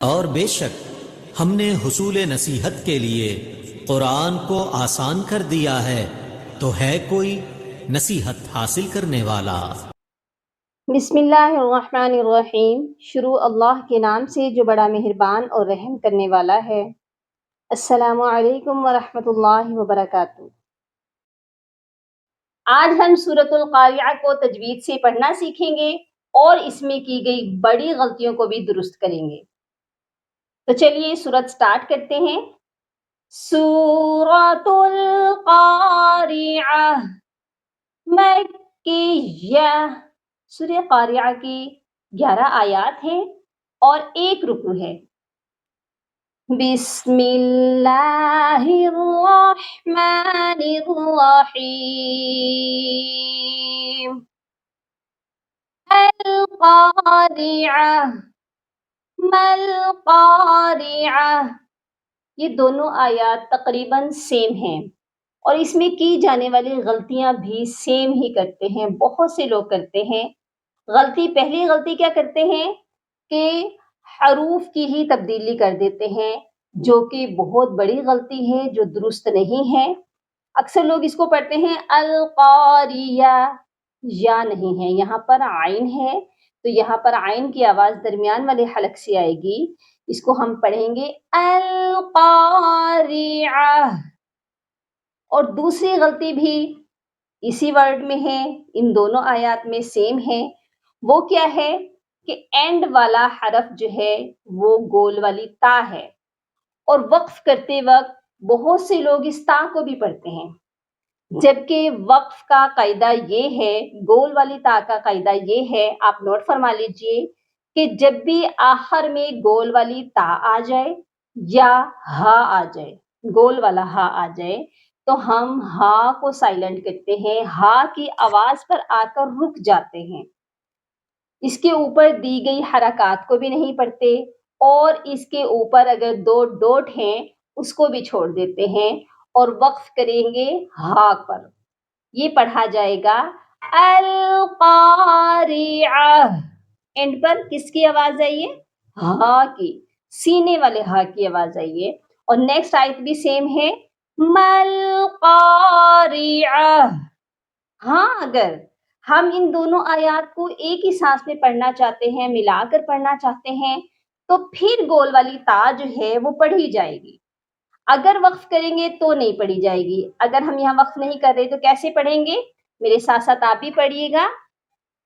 اور بے شک ہم نے حصول نصیحت کے لیے قرآن کو آسان کر دیا ہے، تو ہے کوئی نصیحت حاصل کرنے والا؟ بسم اللہ الرحمن الرحیم۔ شروع اللہ کے نام سے جو بڑا مہربان اور رحم کرنے والا ہے۔ السلام علیکم ورحمۃ اللہ وبرکاتہ۔ آج ہم سورۃ القاریعہ کو تجوید سے پڑھنا سیکھیں گے اور اس میں کی گئی بڑی غلطیوں کو بھی درست کریں گے۔ تو چلیے سورت سٹارٹ کرتے ہیں۔ سورۃ القاریعہ مکیہ، سورہ قاریعہ کی 11 آیات ہیں اور 1 رکوع ہے۔ بسم اللہ الرحمن الرحیم۔ القاریعہ، ملقاریعہ، یہ دونوں آیات تقریباً سیم ہیں اور اس میں کی جانے والی غلطیاں بھی سیم ہی کرتے ہیں، بہت سے لوگ کرتے ہیں۔ پہلی غلطی کیا کرتے ہیں کہ حروف کی ہی تبدیلی کر دیتے ہیں، جو کہ بہت بڑی غلطی ہے، جو درست نہیں ہے۔ اکثر لوگ اس کو پڑھتے ہیں القاریہ، یا نہیں ہے، یہاں پر عین ہے، تو یہاں پر عین کی آواز درمیان والے حلق سے آئے گی، اس کو ہم پڑھیں گے القاریعہ۔ اور دوسری غلطی بھی اسی ورڈ میں ہے، ان دونوں آیات میں سیم ہے۔ وہ کیا ہے کہ اینڈ والا حرف جو ہے وہ گول والی تا ہے، اور وقف کرتے وقت بہت سے لوگ اس تا کو بھی پڑھتے ہیں، جبکہ وقف کا قاعدہ یہ ہے، گول والی تا کا قاعدہ یہ ہے، آپ نوٹ فرما لیجئے کہ جب بھی آخر میں گول والی تا آ جائے یا ہا آ جائے، گول والا ہا آ جائے، تو ہم ہا کو سائلنٹ کرتے ہیں، ہا کی آواز پر آ کر رک جاتے ہیں، اس کے اوپر دی گئی حرکات کو بھی نہیں پڑھتے، اور اس کے اوپر اگر 2 ڈوٹ ہیں اس کو بھی چھوڑ دیتے ہیں اور وقف کریں گے ہا پر۔ یہ پڑھا جائے گا القاریعہ، اینڈ پر کس کی آواز آئیے؟ ہا کی، سینے والے ہا کی آواز آئیے۔ اور نیکسٹ آیت بھی سیم ہے، ملقاریعہ۔ ہاں، اگر ہم ان دونوں آیات کو ایک ہی سانس میں پڑھنا چاہتے ہیں، ملا کر پڑھنا چاہتے ہیں، تو پھر گول والی تا جو ہے وہ پڑھی جائے گی۔ اگر وقف کریں گے تو نہیں پڑھی جائے گی۔ اگر ہم یہاں وقف نہیں کر رہے تو کیسے پڑھیں گے؟ میرے ساتھ ساتھ آپ بھی پڑھیے گا،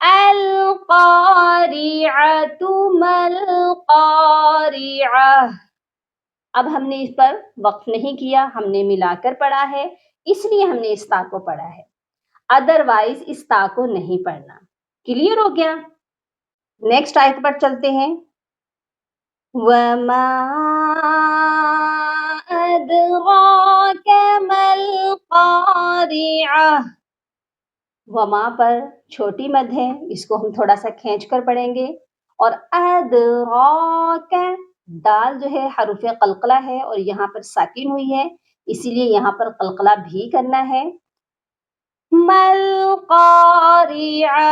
القاریعۃ ملقاریعہ۔ اب ہم نے اس پر وقف نہیں کیا، ہم نے ملا کر پڑھا ہے، اس لیے ہم نے اس تا کو پڑھا ہے، ادروائز اس تا کو نہیں پڑھنا۔ کلیئر ہو گیا؟ نیکسٹ آیت پر چلتے ہیں۔ وَمَا أَدْرَاكَ مَا الْقَارِعَةُ، وما پر چھوٹی مد ہے، اس کو ہم تھوڑا سا کھینچ کر پڑھیں گے، اور ادراک، دال جو ہے حروف قلقلہ ہے اور یہاں پر ساکن ہوئی ہے، اسی لیے یہاں پر قلقلہ بھی کرنا ہے۔ ملقاریعہ،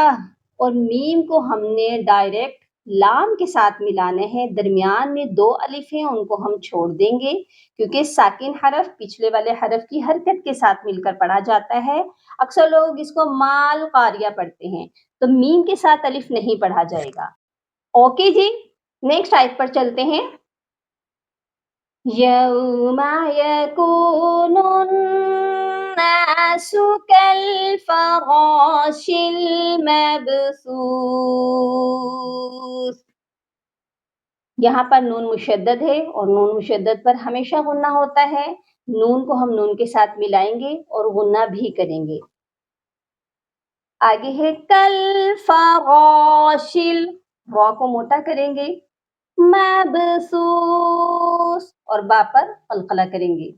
اور میم کو ہم نے ڈائریکٹ لام کے ساتھ ملانا ہے، درمیان میں 2 الف ہیں ان کو ہم چھوڑ دیں گے، کیونکہ ساکن حرف پچھلے والے حرف کی حرکت کے ساتھ مل کر پڑھا جاتا ہے۔ اکثر لوگ اس کو مال قاریہ پڑھتے ہیں، تو میم کے ساتھ الف نہیں پڑھا جائے گا۔ اوکے جی، نیکسٹ آیت پر چلتے ہیں۔ یوم یکون الناس کالفراش المبثوث، یہاں پر نون مشدد ہے اور نون مشدد پر ہمیشہ غنہ ہوتا ہے، نون کو ہم نون کے ساتھ ملائیں گے اور غنہ بھی کریں گے۔ آگے ہے کالفراش، را کو موٹا کریں گے، مبثوث، اور با پر قلقلہ کریں گے۔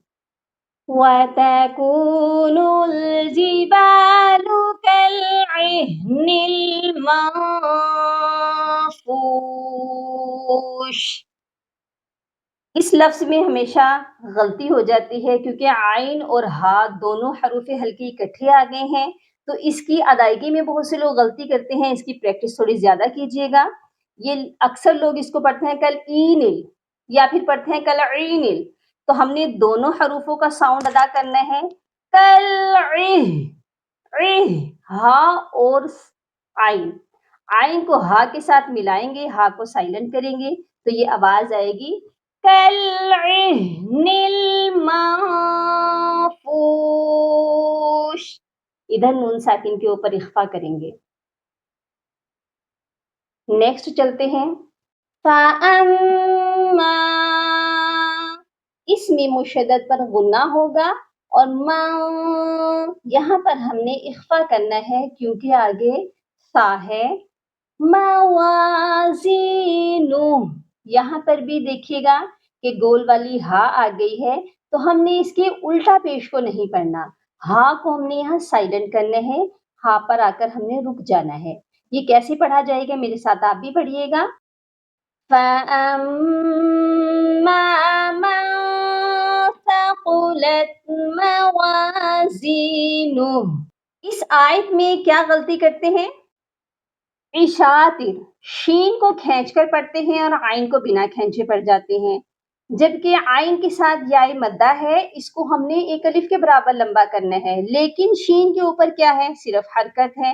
وَتَكُونُ الْجِبَالُ كَالْعِهْنِ الْمَنفُوشِ، اس لفظ میں ہمیشہ غلطی ہو جاتی ہے کیونکہ عین اور ہا دونوں حروف ہلکی اکٹھے آ گئے ہیں، تو اس کی ادائیگی میں بہت سے لوگ غلطی کرتے ہیں، اس کی پریکٹس تھوڑی زیادہ کیجیے گا۔ یہ اکثر لوگ اس کو پڑھتے ہیں کل اینل، یا پھر پڑھتے ہیں کلعین، تو ہم نے دونوں حروفوں کا ساؤنڈ ادا کرنا ہے، ہا اور آئین، آئین کو ہا کے ساتھ ملائیں گے، ہا کو سائلنٹ کریں گے تو یہ آواز آئے گی کالعہن المنفوش، ادھر نون ساکن کے اوپر اخفا کریں گے۔ نیکسٹ چلتے ہیں، فَأَمَّا، اس میں مشدد پر غنہ ہوگا اور ما یہاں پر ہم نے اخفا کرنا ہے کیونکہ آگے سا ہے، موازینو، یہاں پر بھی دیکھیے گا کہ گول والی ہا آ گئی ہے تو ہم نے اس کے الٹا پیش کو نہیں پڑھنا، ہا کو ہم نے یہاں سائلنٹ کرنا ہے، ہا پر آ کر ہم نے رک جانا ہے۔ یہ کیسے پڑھا جائے گا، میرے ساتھ آپ بھی پڑھیے گا، فَأَمَّا مَن ثَقُلَتْ مَوَازِينُهُ، اس آیت میں کیا غلطی کرتے ہیں، عشاتر، شین کو کھینچ کر پڑھتے ہیں اور عین کو بنا کھینچے پڑھ جاتے ہیں، جبکہ عین کے ساتھ یا مدہ ہے، اس کو ہم نے ایک الف کے برابر لمبا کرنا ہے، لیکن شین کے اوپر کیا ہے، صرف حرکت ہے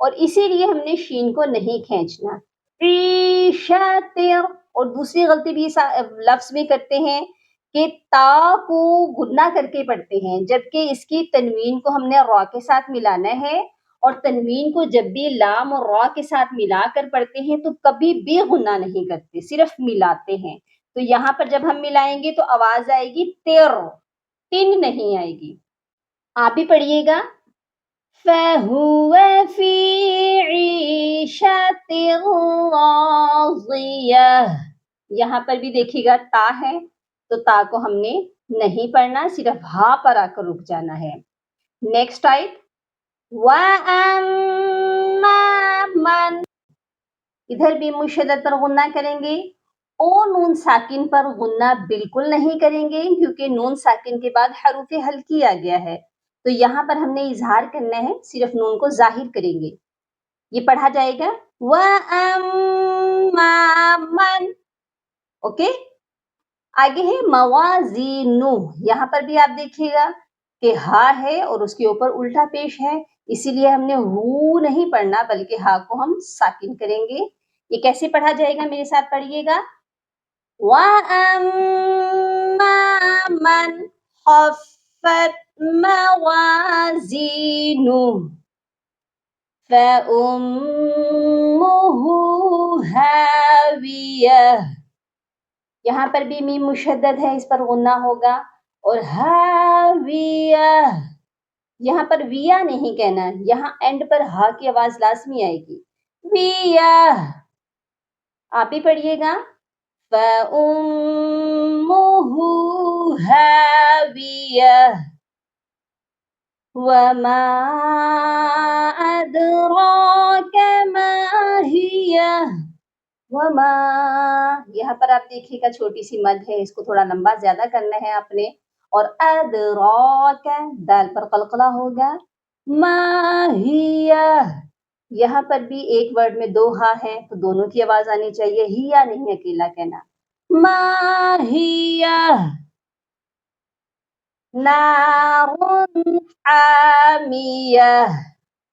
اور اسی لیے ہم نے شین کو نہیں کھینچنا، عشاتر۔ اور دوسری غلطی بھی اس لفظ میں کرتے ہیں کہ تا کو غنہ کر کے پڑھتے ہیں، جبکہ اس کی تنوین کو ہم نے را کے ساتھ ملانا ہے، اور تنوین کو جب بھی لام اور را کے ساتھ ملا کر پڑھتے ہیں تو کبھی بھی غنہ نہیں کرتے، صرف ملاتے ہیں۔ تو یہاں پر جب ہم ملائیں گے تو آواز آئے گی تیر، تن نہیں آئے گی۔ آپ بھی پڑھیے گا، فَهُوَ فِي عِيشَةٍ رَاضِيَةٍ، یہاں پر بھی دیکھیے گا تا ہے تو تا کو ہم نے نہیں پڑھنا، صرف ہا پر آ کر رک جانا ہے۔ نیکسٹ آیت، وَأَمَّا مَن، ادھر بھی مشدد پر غنہ کریں گے، او نون ساکن پر غنہ بالکل نہیں کریں گے کیونکہ نون ساکن کے بعد حروف ہلکی آ گیا ہے، تو یہاں پر ہم نے اظہار کرنا ہے، صرف نون کو ظاہر کریں گے۔ یہ پڑھا جائے گا وَأَمَّا مَن، اوکے۔ آگے ہے موازینو، یہاں پر بھی آپ دیکھیے گا کہ ہا ہے اور اس کے اوپر الٹا پیش ہے، اسی لیے ہم نے ہو نہیں پڑھنا بلکہ ہا کو ہم ساکن کریں گے۔ یہ کیسے پڑھا جائے گا، میرے ساتھ پڑھیے گا، وَأَمَّا مَنْ خَفَّتْ مَوَازِينُهُ فَأُمُّهُ هَاوِيَةٌ، یہاں پر بھی میم مشدد ہے، اس پر غنہ ہوگا، اور ہاویہ، یہاں پر ویا نہیں کہنا، یہاں اینڈ پر ہا کی آواز لازمی آئے گی، ویا۔ آپ بھی پڑھیے گا، فَأُمُّهُ هَاوِيَةٌ وَمَا أَدْرَاكَ مَا هِيَهْ وَمَا، یہاں پر آپ دیکھیے گا چھوٹی سی مد ہے، اس کو تھوڑا لمبا زیادہ کرنا ہے آپ نے، اور أَدْرَاكَ، دال پر قلقلہ ہوگا، ما ہِیَ، یہاں پر بھی ایک ورڈ میں دو ہا ہے تو دونوں کی آواز آنی چاہیے، ہِیَ نہیں اکیلا کہنا، ما ہِیَ نَارٌ حَامِیَةٌ،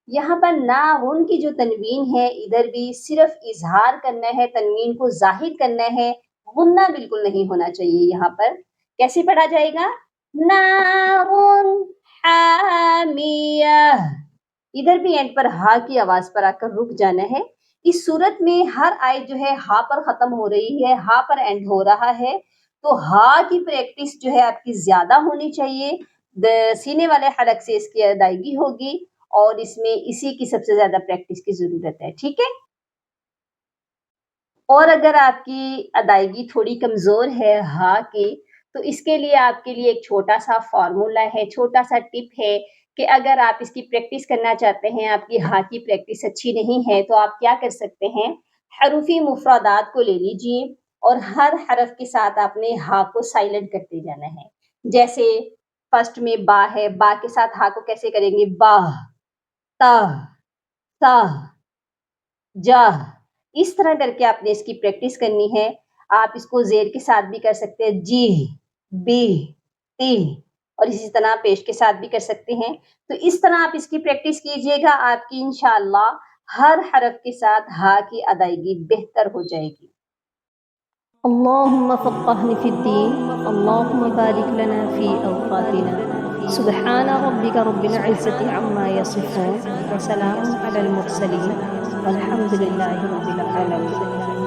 یہاں پر نارن کی جو تنوین ہے ادھر بھی صرف اظہار کرنا ہے، تنوین کو ظاہر کرنا ہے، غنہ بالکل نہیں ہونا چاہیے۔ یہاں پر کیسے پڑھا جائے گا، نارن حامیہ، ادھر بھی اینڈ پر ہا کی آواز پر آ کر رک جانا ہے۔ اس صورت میں ہر آیت جو ہے ہا پر ختم ہو رہی ہے، ہا پر اینڈ ہو رہا ہے، تو ہا کی پریکٹس جو ہے آپ کی زیادہ ہونی چاہیے، سینے والے حلق سے اس کی ادائیگی ہوگی، اور اس میں اسی کی سب سے زیادہ پریکٹس کی ضرورت ہے، ٹھیک ہے۔ اور اگر آپ کی ادائیگی تھوڑی کمزور ہے ہا کی، تو اس کے لیے آپ کے لیے ایک چھوٹا سا فارمولا ہے، چھوٹا سا ٹپ ہے کہ اگر آپ اس کی پریکٹس کرنا چاہتے ہیں، آپ کی ہا کی پریکٹس اچھی نہیں ہے، تو آپ کیا کر سکتے ہیں، حروفی مفردات کو لے لیجئے اور ہر حرف کے ساتھ آپ نے ہا کو سائلنٹ کرتے جانا ہے۔ جیسے فرسٹ میں با ہے، با کے ساتھ ہا کو کیسے کریں گے، با، تا، سا، جا، اس طرح کر کے آپ نے اس کی پریکٹس کرنی ہے۔ آپ اس کو زیر کے ساتھ بھی کر سکتے ہیں، جی بی تی، اور اسی طرح پیش کے ساتھ بھی کر سکتے ہیں. تو اس طرح آپ اس کی پریکٹس کیجئے گا، آپ کی انشاءاللہ ہر حرف کے ساتھ ہا کی ادائیگی بہتر ہو جائے گی. اللهم فقهني في الدين، اللهم بارك لنا في أوقاتنا. سبحان ربك رب العزة عما يصفون، وسلام على المرسلين، والحمد لله رب العالمين.